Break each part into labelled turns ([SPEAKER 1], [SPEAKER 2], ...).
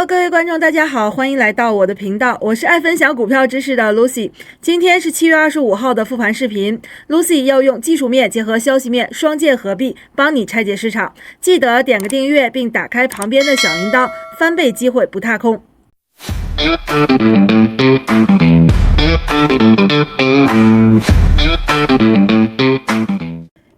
[SPEAKER 1] Hello， 各位观众，大家好，欢迎来到我的频道，我是爱分享股票知识的 Lucy。今天是7月25号的复盘视频 ，Lucy 要用技术面结合消息面双剑合璧，帮你拆解市场。记得点个订阅，并打开旁边的小铃铛，翻倍机会不踏空。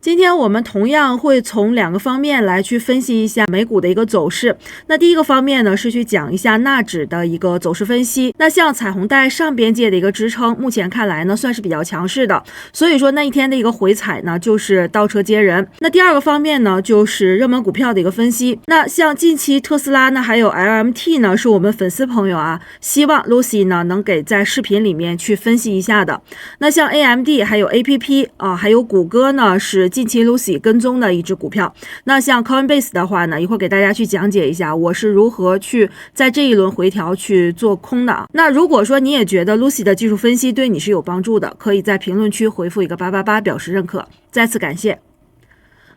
[SPEAKER 1] 今天我们同样会从两个方面来去分析一下美股的一个走势。那第一个方面呢，是去讲一下纳指的一个走势分析。那像彩虹带上边界的一个支撑，目前看来呢算是比较强势的，所以说那一天的一个回踩呢就是倒车接人。那第二个方面呢，就是热门股票的一个分析。那像近期特斯拉呢还有 LMT 呢是我们粉丝朋友希望 Lucy 呢能给在视频里面去分析一下的。那像 AMD 还有 APP 还有谷歌呢是近期 Lucy 跟踪的一只股票。那像 Coinbase 的话呢，一会儿给大家去讲解一下我是如何去在这一轮回调去做空的。那如果说你也觉得 Lucy 的技术分析对你是有帮助的，可以在评论区回复一个888表示认可，再次感谢。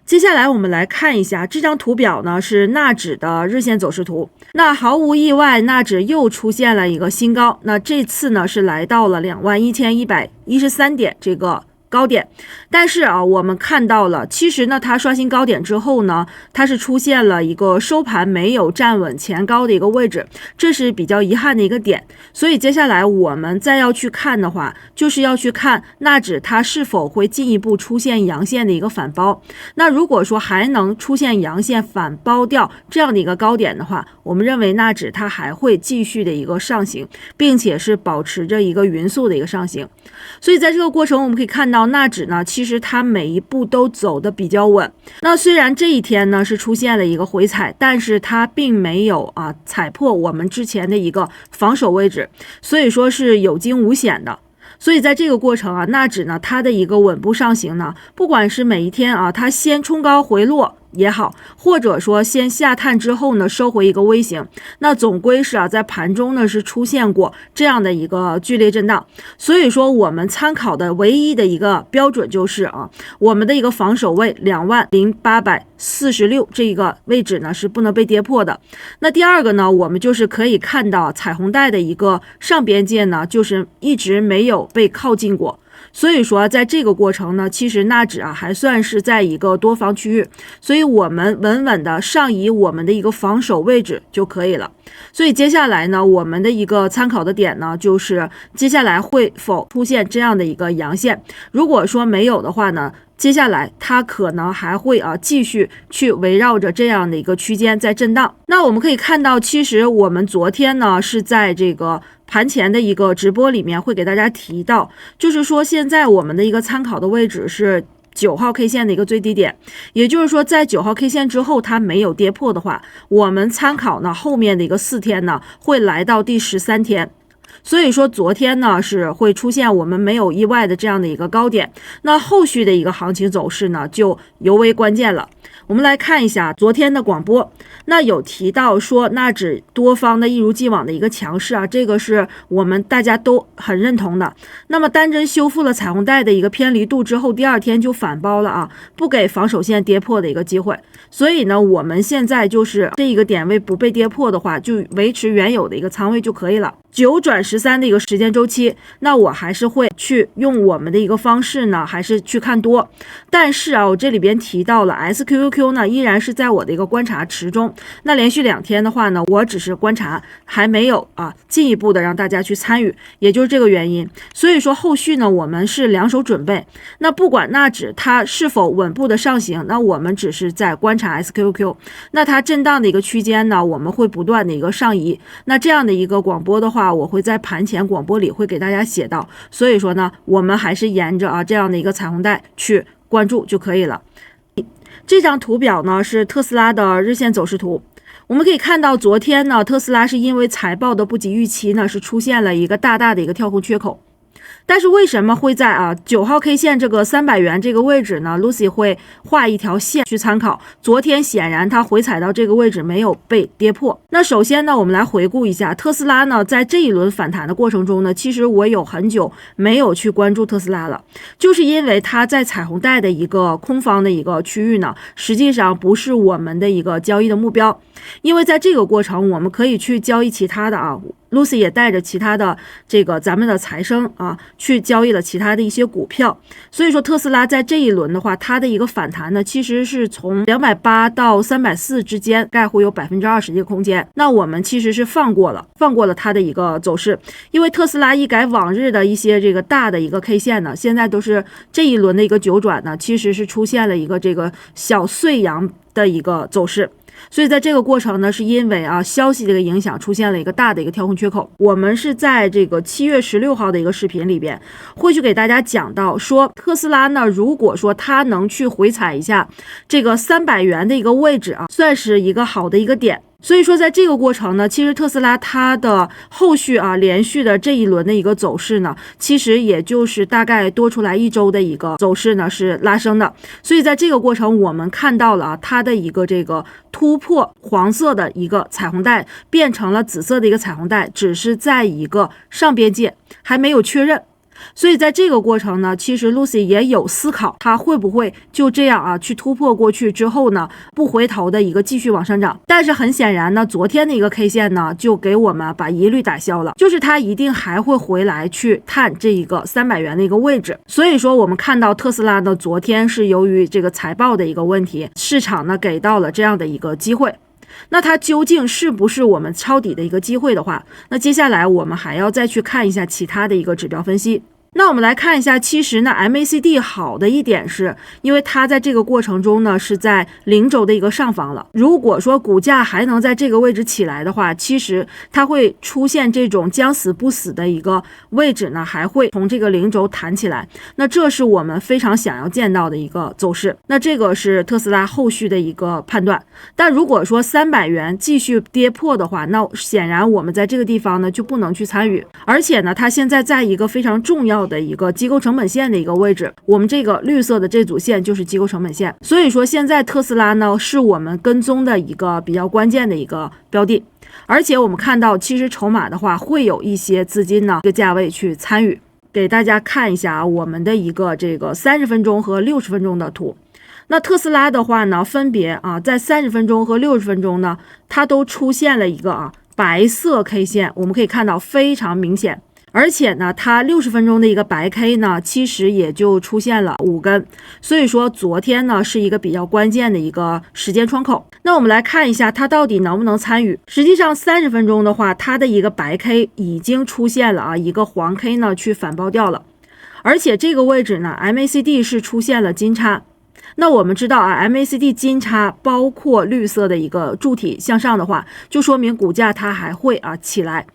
[SPEAKER 1] 接下来我们来看一下这张图表呢，是纳指的日线走势图。那毫无意外，纳指又出现了一个新高，那这次呢是来到了21,113点这个高点。但是我们看到了，其实呢它刷新高点之后呢，它是出现了一个收盘没有站稳前高的一个位置，这是比较遗憾的一个点。所以接下来我们再要去看的话，就是要去看纳指它是否会进一步出现阳线的一个反包。那如果说还能出现阳线反包掉这样的一个高点的话，我们认为纳指它还会继续的一个上行，并且是保持着一个匀速的一个上行。所以在这个过程我们可以看到，纳指呢其实它每一步都走得比较稳。那虽然这一天呢是出现了一个回踩，但是它并没有踩破我们之前的一个防守位置，所以说是有惊无险的。所以在这个过程纳指呢它的一个稳步上行呢，不管是每一天它先冲高回落也好，或者说先下探之后呢收回一个微型，那总归是在盘中呢是出现过这样的一个剧烈震荡。所以说我们参考的唯一的一个标准就是我们的一个防守位20,846这个位置呢是不能被跌破的。那第二个呢，我们就是可以看到彩虹带的一个上边界呢就是一直没有被靠近过。所以说在这个过程呢，其实纳指还算是在一个多方区域，所以我们稳稳的上移我们的一个防守位置就可以了。所以接下来呢，我们的一个参考的点呢，就是接下来会否出现这样的一个阳线。如果说没有的话呢，接下来它可能还会继续去围绕着这样的一个区间在震荡。那我们可以看到，其实我们昨天呢是在这个盘前的一个直播里面会给大家提到，就是说现在我们的一个参考的位置是9号 K 线的一个最低点，也就是说在9号 K 线之后它没有跌破的话，我们参考呢后面的一个4天呢会来到第13天。所以说昨天呢是会出现我们没有意外的这样的一个高点，那后续的一个行情走势呢就尤为关键了。我们来看一下昨天的广播，那有提到说纳指多方的一如既往的一个强势这个是我们大家都很认同的。那么单针修复了彩虹带的一个偏离度之后，第二天就反包了不给防守线跌破的一个机会。所以呢，我们现在就是这一个点位不被跌破的话，就维持原有的一个仓位就可以了。9转13的一个时间周期，那我还是会去用我们的一个方式呢，还是去看多。但是我这里边提到了 SQQQ 呢，依然是在我的一个观察池中。那连续2天的话呢，我只是观察，还没有进一步的让大家去参与，也就是这个原因。所以说后续呢，我们是两手准备。那不管纳指它是否稳步的上行，那我们只是在观察 SQQQ。那它震荡的一个区间呢，我们会不断的一个上移。那这样的一个广播的话，我会在盘前广播里会给大家写到。所以说呢，我们还是沿着这样的一个彩虹带去关注就可以了。这张图表呢是特斯拉的日线走势图。我们可以看到昨天呢，特斯拉是因为财报的不及预期呢，是出现了一个大的一个跳空缺口。但是为什么会在9号 K 线这个300元这个位置呢 ？Lucy 会画一条线去参考。昨天显然它回踩到这个位置没有被跌破。那首先呢，我们来回顾一下特斯拉呢，在这一轮反弹的过程中呢，其实我有很久没有去关注特斯拉了，就是因为它在彩虹带的一个空方的一个区域呢，实际上不是我们的一个交易的目标，因为在这个过程我们可以去交易其他的Lucy 也带着其他的这个咱们的财生去交易了其他的一些股票，所以说特斯拉在这一轮的话，它的一个反弹呢，其实是从280到340之间，概会有20%的一个空间。那我们其实是放过了它的一个走势，因为特斯拉一改往日的一些这个大的一个 K 线呢，现在都是这一轮的一个九转呢，其实是出现了一个这个小碎阳的一个走势。所以在这个过程呢，是因为消息的一个影响，出现了一个大的一个跳空缺口。我们是在这个7月16号的一个视频里边，会去给大家讲到说，特斯拉呢，如果说它能去回踩一下这个300元的一个位置算是一个好的一个点。所以说在这个过程呢，其实特斯拉它的后续连续的这一轮的一个走势呢，其实也就是大概多出来1周的一个走势呢是拉升的。所以在这个过程我们看到了它的一个这个突破黄色的一个彩虹带变成了紫色的一个彩虹带，只是在一个上边界还没有确认。所以在这个过程呢，其实 Lucy 也有思考，它会不会就这样去突破过去之后呢，不回头的一个继续往上涨。但是很显然呢，昨天的一个 K 线呢，就给我们把疑虑打消了，就是它一定还会回来去探这一个300元的一个位置。所以说我们看到特斯拉呢，昨天是由于这个财报的一个问题，市场呢给到了这样的一个机会。那它究竟是不是我们抄底的一个机会的话，那接下来我们还要再去看一下其他的一个指标分析。那我们来看一下，其实呢 MACD 好的一点是因为它在这个过程中呢是在0轴的一个上方了，如果说股价还能在这个位置起来的话，其实它会出现这种将死不死的一个位置呢，还会从这个0轴弹起来，那这是我们非常想要见到的一个走势。那这个是特斯拉后续的一个判断。但如果说300元继续跌破的话，那显然我们在这个地方呢就不能去参与，而且呢它现在在一个非常重要的一个机构成本线的一个位置，我们这个绿色的这组线就是机构成本线，所以说现在特斯拉呢是我们跟踪的一个比较关键的一个标的。而且我们看到其实筹码的话会有一些资金呢这个价位去参与。给大家看一下我们的一个这个30分钟和60分钟的图。那特斯拉的话呢，分别在30分钟和60分钟呢，它都出现了一个白色 K 线，我们可以看到非常明显。而且呢，它60分钟的一个白 K 呢，其实也就出现了5根，所以说昨天呢是一个比较关键的一个时间窗口。那我们来看一下它到底能不能参与。实际上30分钟的话，它的一个白 K 已经出现了一个黄 K 呢去反包掉了，而且这个位置呢 MACD 是出现了金叉。那我们知道MACD 金叉包括绿色的一个柱体向上的话，就说明股价它还会起来。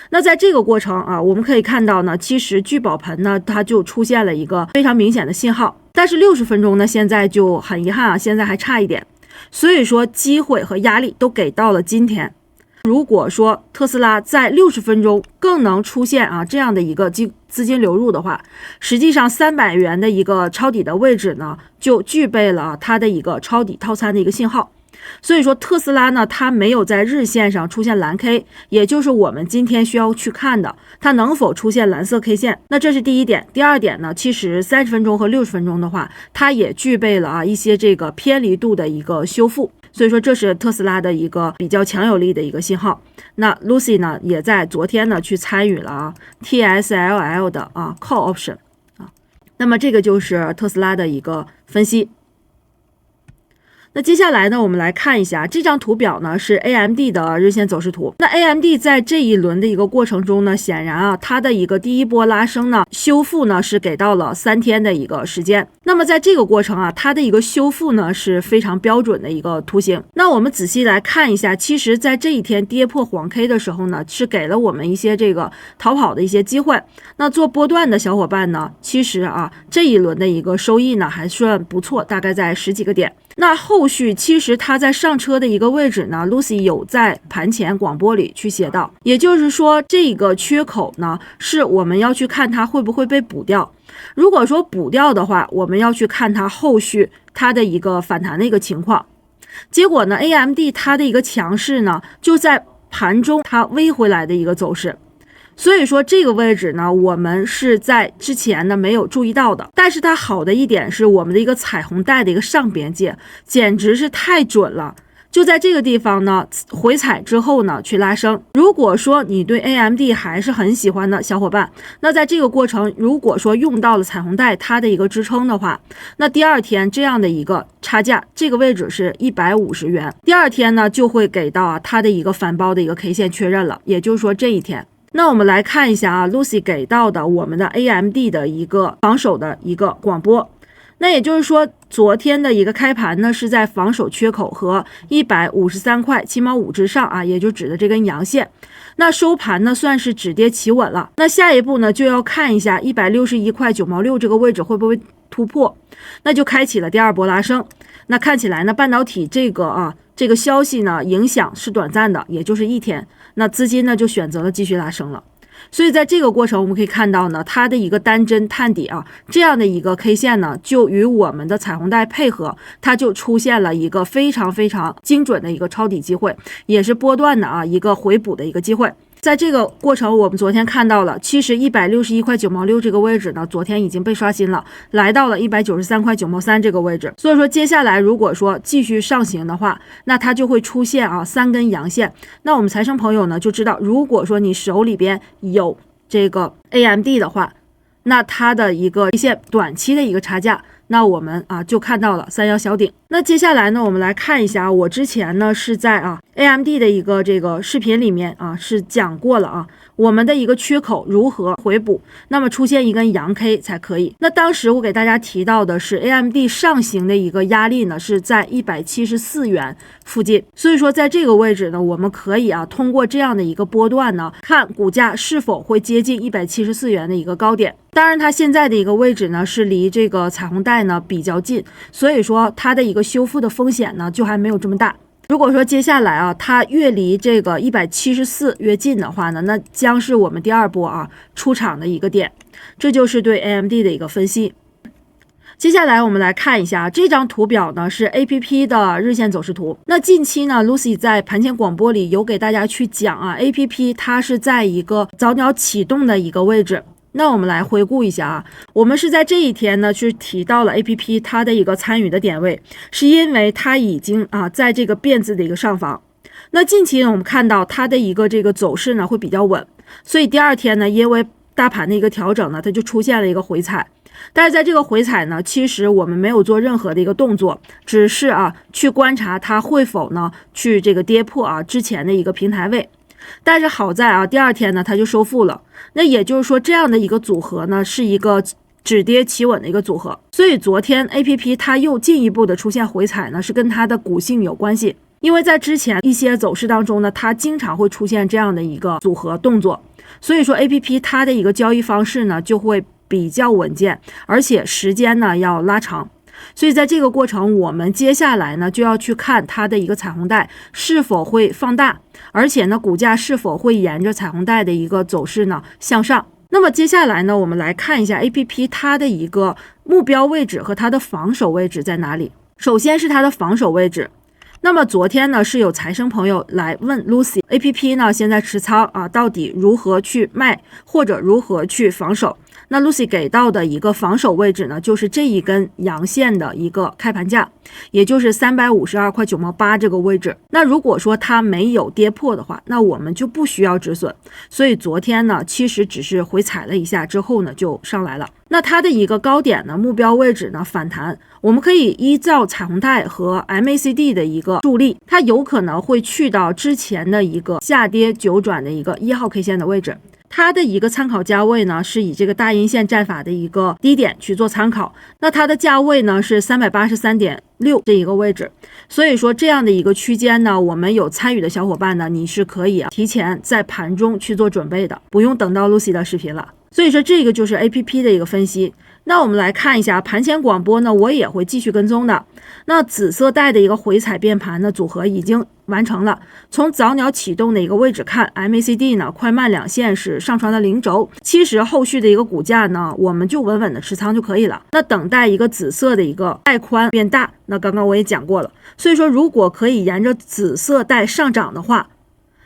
[SPEAKER 1] 那在这个过程我们可以看到呢，其实聚宝盆呢它就出现了一个非常明显的信号，但是60分钟呢现在就很遗憾现在还差一点，所以说机会和压力都给到了今天。如果说特斯拉在60分钟更能出现这样的一个资金流入的话，实际上300元的一个抄底的位置呢就具备了它的一个抄底套餐的一个信号。所以说特斯拉呢，它没有在日线上出现蓝 K， 也就是我们今天需要去看的，它能否出现蓝色 K 线。那这是第一点。第二点呢，其实30分钟和60分钟的话，它也具备了一些这个偏离度的一个修复。所以说这是特斯拉的一个比较强有力的一个信号。那 Lucy 呢，也在昨天呢去参与了TSLL 的call option 那么这个就是特斯拉的一个分析。那接下来呢，我们来看一下这张图表呢是 AMD 的日线走势图。那 AMD 在这一轮的一个过程中呢，显然它的一个第一波拉升呢，修复呢是给到了3天的一个时间。那么在这个过程它的一个修复呢是非常标准的一个图形。那我们仔细来看一下，其实在这一天跌破黄 K 的时候呢，是给了我们一些这个逃跑的一些机会。那做波段的小伙伴呢，其实这一轮的一个收益呢还算不错，大概在10几个点。那后续其实它在上车的一个位置呢 ，Lucy 有在盘前广播里去写到，也就是说这个缺口呢是我们要去看它会不会被补掉。如果说补掉的话，我们要去看它后续它的一个反弹的一个情况。结果呢 ，AMD 它的一个强势呢，就在盘中它微回来的一个走势。所以说这个位置呢，我们是在之前呢没有注意到的。但是它好的一点是，我们的一个彩虹带的一个上边界简直是太准了。就在这个地方呢，回踩之后呢，去拉升。如果说你对 AMD 还是很喜欢的小伙伴，那在这个过程，如果说用到了彩虹带它的一个支撑的话，那第二天这样的一个差价，这个位置是150元，第二天呢就会给到它的一个反包的一个 K 线确认了，也就是说这一天。那我们来看一下Lucy 给到的我们的 AMD 的一个防守的一个广播。那也就是说，昨天的一个开盘呢，是在防守缺口和153块7毛5之上也就指的这根阳线。那收盘呢，算是止跌企稳了。那下一步呢，就要看一下161块9毛6这个位置会不会突破，那就开启了第二波拉升。那看起来呢，半导体这个消息呢，影响是短暂的，也就是一天。那资金呢，就选择了继续拉升了。所以在这个过程，我们可以看到呢，它的一个单针探底这样的一个 K 线呢，就与我们的彩虹带配合，它就出现了一个非常非常精准的一个抄底机会，也是波段的一个回补的一个机会。在这个过程，我们昨天看到了，其实161块9毛6这个位置呢，昨天已经被刷新了，来到了193块9毛3这个位置。所以说，接下来如果说继续上行的话，那它就会出现3根阳线。那我们财生朋友呢就知道，如果说你手里边有这个 AMD 的话，那它的一个线短期的一个差价，那我们就看到了31小顶。那接下来呢，我们来看一下，我之前呢是在AMD 的一个这个视频里面是讲过了我们的一个缺口如何回补，那么出现一根阳 K 才可以。那当时我给大家提到的是 AMD 上行的一个压力呢是在174元附近，所以说在这个位置呢，我们可以通过这样的一个波段呢，看股价是否会接近174元的一个高点。当然它现在的一个位置呢是离这个彩虹带呢比较近，所以说它的一个修复的风险呢就还没有这么大。如果说接下来它越离这个174越近的话呢，那将是我们第二波出场的一个点。这就是对 AMD 的一个分析。接下来我们来看一下这张图表呢，是 APP 的日线走势图。那近期呢 Lucy 在盘前广播里有给大家去讲APP 它是在一个早鸟启动的一个位置。那我们来回顾一下我们是在这一天呢去提到了 APP 它的一个参与的点位，是因为它已经在这个辫子的一个上方。那近期呢我们看到它的一个这个走势呢会比较稳，所以第二天呢因为大盘的一个调整呢，它就出现了一个回踩。但是在这个回踩呢，其实我们没有做任何的一个动作，只是去观察它会否呢去这个跌破之前的一个平台位。但是好在第二天呢它就收复了，那也就是说这样的一个组合呢是一个止跌企稳的一个组合。所以昨天 APP 它又进一步的出现回踩呢，是跟它的股性有关系。因为在之前一些走势当中呢，它经常会出现这样的一个组合动作，所以说 APP 它的一个交易方式呢就会比较稳健，而且时间呢要拉长。所以在这个过程，我们接下来呢就要去看它的一个彩虹带是否会放大，而且呢股价是否会沿着彩虹带的一个走势呢向上。那么接下来呢，我们来看一下 APP 它的一个目标位置和它的防守位置在哪里。首先是它的防守位置。那么昨天呢是有财生朋友来问 Lucy APP 呢现在持仓到底如何去卖或者如何去防守。那 Lucy 给到的一个防守位置呢，就是这一根阳线的一个开盘价，也就是352块9毛8这个位置。那如果说它没有跌破的话，那我们就不需要止损。所以昨天呢其实只是回踩了一下之后呢就上来了。那它的一个高点呢目标位置呢反弹，我们可以依照彩虹带和 MACD 的一个助力，它有可能会去到之前的一个下跌九转的一个1号 K 线的位置。它的一个参考价位呢是以这个大阴线战法的一个低点去做参考，那它的价位呢是383.6这一个位置。所以说这样的一个区间呢，我们有参与的小伙伴呢，你是可以提前在盘中去做准备的，不用等到 Lucy 的视频了。所以说这个就是 APP 的一个分析。那我们来看一下盘前广播呢，我也会继续跟踪的。那紫色带的一个回踩变盘的组合已经完成了。从早鸟启动的一个位置看 ，MACD 呢快慢两线是上传了零轴，其实后续的一个股价呢，我们就稳稳的持仓就可以了。那等待一个紫色的一个带宽变大，那刚刚我也讲过了。所以说，如果可以沿着紫色带上涨的话，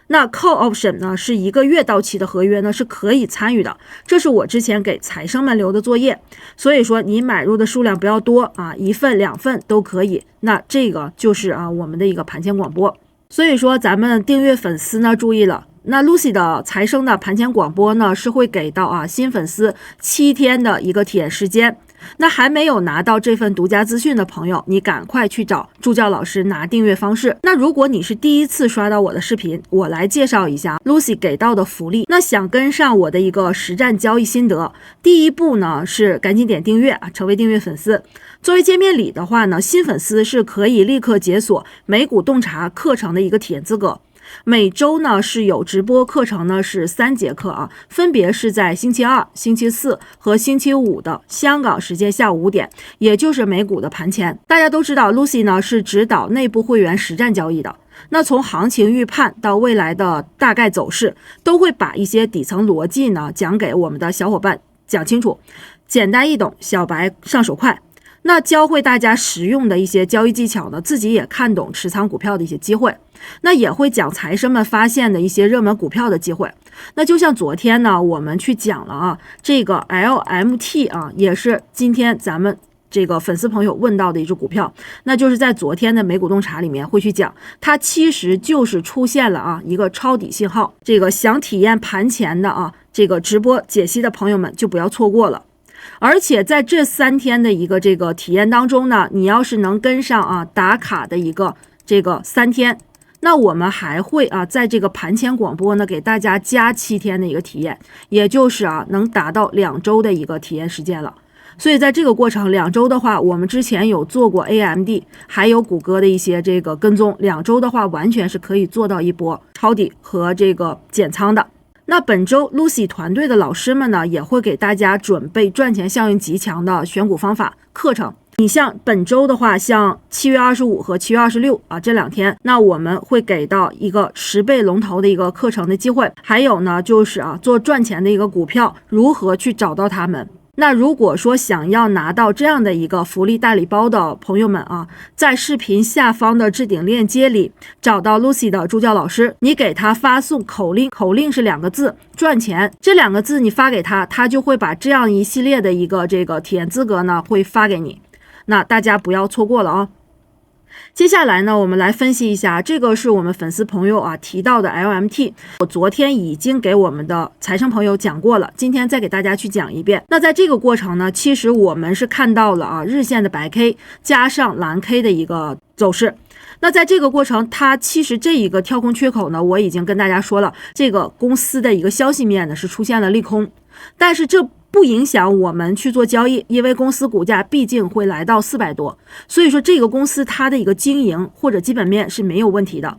[SPEAKER 1] 那 call option 呢是1个月到期的合约呢是可以参与的，这是我之前给财生们留的作业。所以说你买入的数量不要多啊，1份2份都可以。那这个就是我们的一个盘前广播。所以说咱们订阅粉丝呢注意了，那 Lucy 的财生的盘前广播呢是会给到新粉丝7天的一个体验时间。那还没有拿到这份独家资讯的朋友，你赶快去找助教老师拿订阅方式。那如果你是第一次刷到我的视频，我来介绍一下 Lucy 给到的福利。那想跟上我的一个实战交易心得，第一步呢是赶紧点订阅成为订阅粉丝。作为见面礼的话呢，新粉丝是可以立刻解锁美股洞察课程的一个体验资格。每周呢是有直播课程呢是3节课分别是在星期二、星期四和星期五的香港时间下午5点，也就是美股的盘前。大家都知道 Lucy 呢是指导内部会员实战交易的，那从行情预判到未来的大概走势，都会把一些底层逻辑呢讲给我们的小伙伴讲清楚，简单易懂，小白上手快。那教会大家实用的一些交易技巧呢，自己也看懂持仓股票的一些机会，那也会讲财生们发现的一些热门股票的机会。那就像昨天呢，我们去讲了这个 LMT 也是今天咱们这个粉丝朋友问到的一只股票，那就是在昨天的美股洞察里面会去讲，它其实就是出现了一个抄底信号。这个想体验盘前的这个直播解析的朋友们就不要错过了。而且在这3天的一个这个体验当中呢，你要是能跟上打卡的一个这个3天，那我们还会在这个盘前广播呢给大家加7天的一个体验，也就是能达到2周的一个体验时间了。所以在这个过程2周的话，我们之前有做过 AMD 还有谷歌的一些这个跟踪，2周的话完全是可以做到一波抄底和这个减仓的。那本周 Lucy 团队的老师们呢，也会给大家准备赚钱效应极强的选股方法课程。你像本周的话，像7月25和7月26这2天，那我们会给到一个10倍龙头的一个课程的机会。还有呢，就是做赚钱的一个股票，如何去找到它们。那如果说想要拿到这样的一个福利大礼包的朋友们在视频下方的置顶链接里找到 Lucy 的助教老师，你给他发送口令，口令是2个字，赚钱，这2个字你发给他，他就会把这样一系列的一个这个体验资格呢会发给你。那大家不要错过了接下来呢，我们来分析一下，这个是我们粉丝朋友提到的 LMT， 我昨天已经给我们的财生朋友讲过了，今天再给大家去讲一遍。那在这个过程呢，其实我们是看到了日线的白 K 加上蓝 K 的一个走势。那在这个过程，它其实这一个跳空缺口呢，我已经跟大家说了，这个公司的一个消息面呢是出现了利空，但是这不影响我们去做交易，因为公司股价毕竟会来到400多，所以说这个公司它的一个经营或者基本面是没有问题的。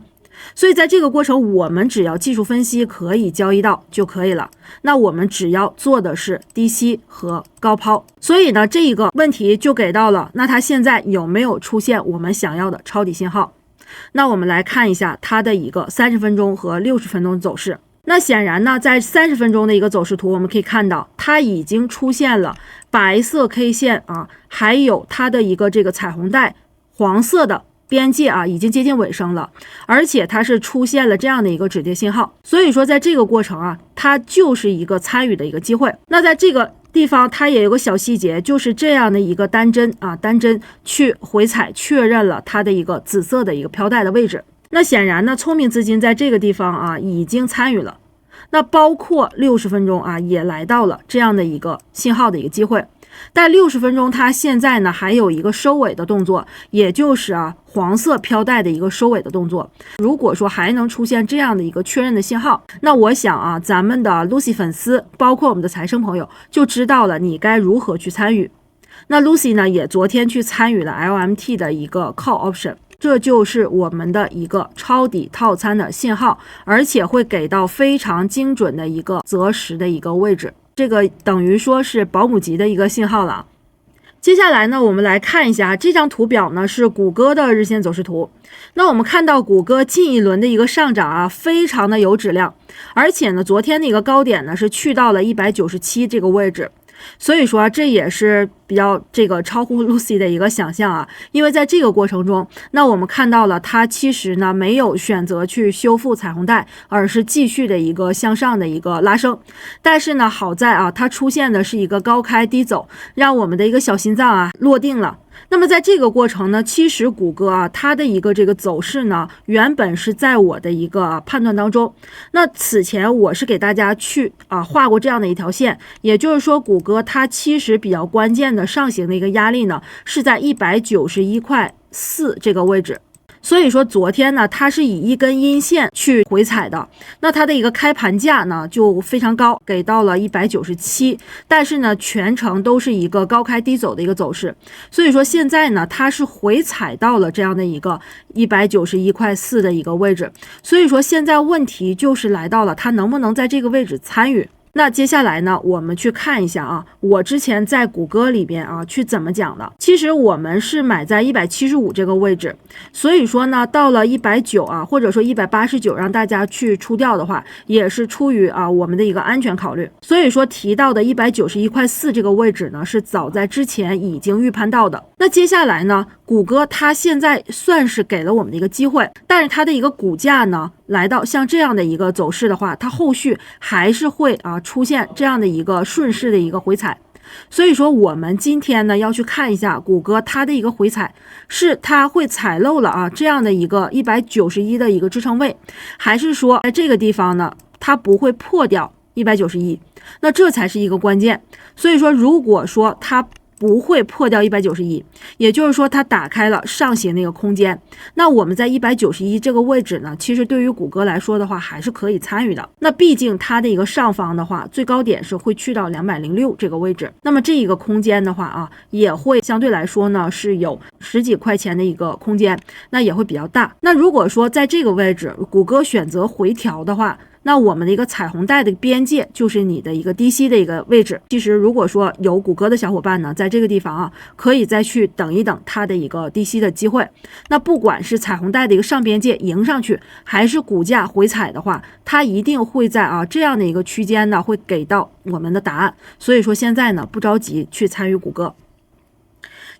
[SPEAKER 1] 所以在这个过程，我们只要技术分析可以交易到就可以了。那我们只要做的是低吸和高抛。所以呢，这一个问题就给到了，那它现在有没有出现我们想要的抄底信号？那我们来看一下它的一个30分钟和60分钟的走势。那显然呢，在30分钟的一个走势图，我们可以看到它已经出现了白色 K 线还有它的一个这个彩虹带黄色的边界已经接近尾声了，而且它是出现了这样的一个止跌信号。所以说在这个过程它就是一个参与的一个机会。那在这个地方它也有个小细节，就是这样的一个单针单针去回踩确认了它的一个紫色的一个飘带的位置。那显然呢，聪明资金在这个地方已经参与了，那包括60分钟也来到了这样的一个信号的一个机会。但60分钟它现在呢还有一个收尾的动作，也就是黄色飘带的一个收尾的动作。如果说还能出现这样的一个确认的信号，那我想咱们的 Lucy 粉丝包括我们的财生朋友就知道了你该如何去参与。那 Lucy 呢也昨天去参与了 LMT 的一个 call option，这就是我们的一个抄底套餐的信号，而且会给到非常精准的一个择时的一个位置，这个等于说是保姆级的一个信号了。接下来呢，我们来看一下这张图表呢，是谷歌的日线走势图。那我们看到谷歌近一轮的一个上涨啊，非常的有质量，而且呢，昨天的一个高点呢是去到了197这个位置。所以说这也是比较超乎 Lucy 的一个想象啊，因为在这个过程中，那我们看到了它其实呢没有选择去修复彩虹带，而是继续的一个向上的一个拉升。但是呢，好在啊，它出现的是一个高开低走，让我们的一个小心脏啊落定了。那么在这个过程呢，其实谷歌啊，它的一个走势呢，原本是在我的一个判断当中。那此前我是给大家去画过这样的一条线，也就是说，谷歌它其实比较关键的上行的一个压力呢，是在191.4这个位置。所以说昨天呢，它是以一根阴线去回踩的，那它的一个开盘价呢就非常高，给到了197，但是呢全程都是一个高开低走的一个走势。所以说现在呢，它是回踩到了这样的一个191.4的一个位置。所以说现在问题就是来到了它能不能在这个位置参与。那接下来呢，我们去看一下啊，我之前在谷歌里边啊去怎么讲的。其实我们是买在175这个位置，所以说呢，到了190啊，或者说189，让大家去出掉的话，也是出于我们的一个安全考虑。所以说提到的191.4这个位置呢，是早在之前已经预判到的。那接下来呢，谷歌它现在算是给了我们的一个机会，但是它的一个股价呢，来到像这样的一个走势的话，它后续还是会出现这样的一个顺势的一个回踩。所以说我们今天呢要去看一下谷歌它的一个回踩，是它会踩漏了这样的一个191的一个支撑位，还是说在这个地方呢它不会破掉191，那这才是一个关键。所以说如果说它不会破掉191，也就是说它打开了上行的一个空间，那我们在191这个位置呢，其实对于谷歌来说的话还是可以参与的。那毕竟它的一个上方的话，最高点是会去到206这个位置，那么这一个空间的话也会相对来说呢是有10几块钱的一个空间，那也会比较大。那如果说在这个位置谷歌选择回调的话，那我们的一个彩虹带的边界就是你的一个低吸的一个位置。其实如果说有谷歌的小伙伴呢，在这个地方可以再去等一等它的一个低吸的机会。那不管是彩虹带的一个上边界迎上去，还是股价回踩的话，它一定会在这样的一个区间呢，会给到我们的答案。所以说现在呢，不着急去参与谷歌。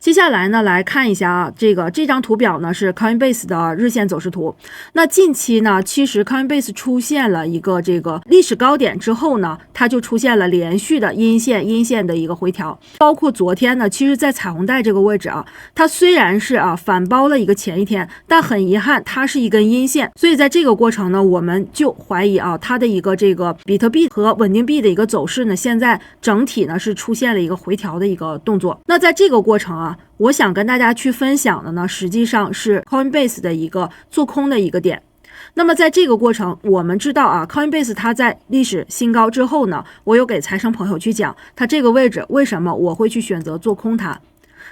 [SPEAKER 1] 接下来呢，来看一下这张图表呢是 Coinbase 的日线走势图。那近期呢，其实 Coinbase 出现了一个历史高点之后呢，它就出现了连续的阴线的一个回调。包括昨天呢，其实在彩虹带这个位置它虽然是反包了一个前一天，但很遗憾它是一根阴线。所以在这个过程呢，我们就怀疑它的一个比特币和稳定币的一个走势呢，现在整体呢是出现了一个回调的一个动作。那在这个过程我想跟大家去分享的呢，实际上是 Coinbase 的一个做空的一个点。那么在这个过程，我们知道Coinbase 它在历史新高之后呢，我有给财生朋友去讲，它这个位置为什么我会去选择做空它。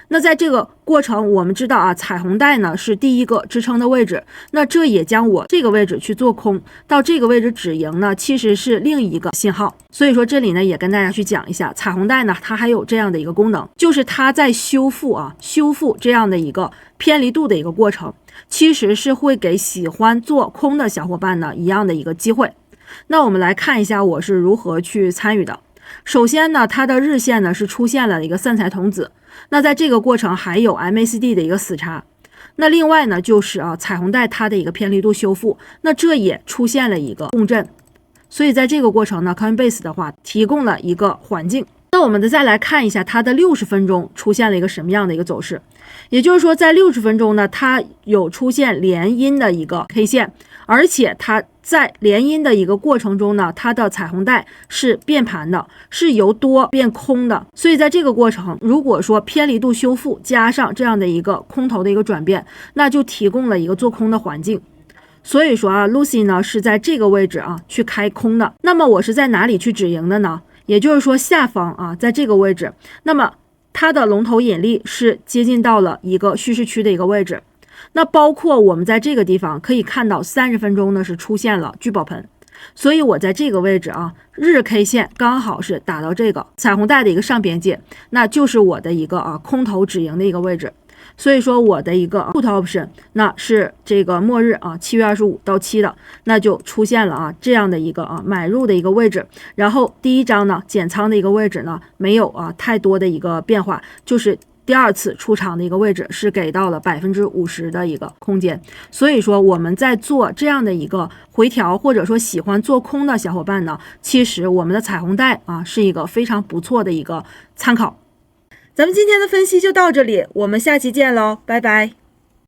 [SPEAKER 1] 那在这个过程，我们知道彩虹带呢是第一个支撑的位置，那这也将我这个位置去做空，到这个位置止盈呢，其实是另一个信号。所以说这里呢也跟大家去讲一下，彩虹带呢它还有这样的一个功能，就是它在修复这样的一个偏离度的一个过程，其实是会给喜欢做空的小伙伴呢一样的一个机会。那我们来看一下我是如何去参与的。首先呢，它的日线呢是出现了一个散财童子，那在这个过程还有 MACD 的一个死叉。那另外呢就是彩虹带它的一个偏离度修复，那这也出现了一个共振。所以在这个过程呢 Coinbase 的话提供了一个环境。那我们再来看一下它的60分钟出现了一个什么样的一个走势。也就是说在60分钟呢，它有出现连阴的一个 K 线，而且它在连阴的一个过程中呢，它的彩虹带是变盘的，是由多变空的。所以在这个过程，如果说偏离度修复加上这样的一个空头的一个转变，那就提供了一个做空的环境。所以说Lucy 呢是在这个位置去开空的。那么我是在哪里去止盈的呢？也就是说下方在这个位置，那么它的龙头引力是接近到了一个蓄势区的一个位置。那包括我们在这个地方可以看到30分钟呢是出现了聚宝盆。所以我在这个位置啊，日 K 线刚好是打到这个彩虹带的一个上边界，那就是我的一个空头止盈的一个位置。所以说我的一个 put option 那是这个末日7月25到期的，那就出现了这样的一个买入的一个位置。然后第一张呢减仓的一个位置呢没有太多的一个变化，就是第二次出场的一个位置是给到了50%的一个空间。所以说我们在做这样的一个回调，或者说喜欢做空的小伙伴呢，其实我们的彩虹带是一个非常不错的一个参考。咱们今天的分析就到这里，我们下期见喽，拜拜。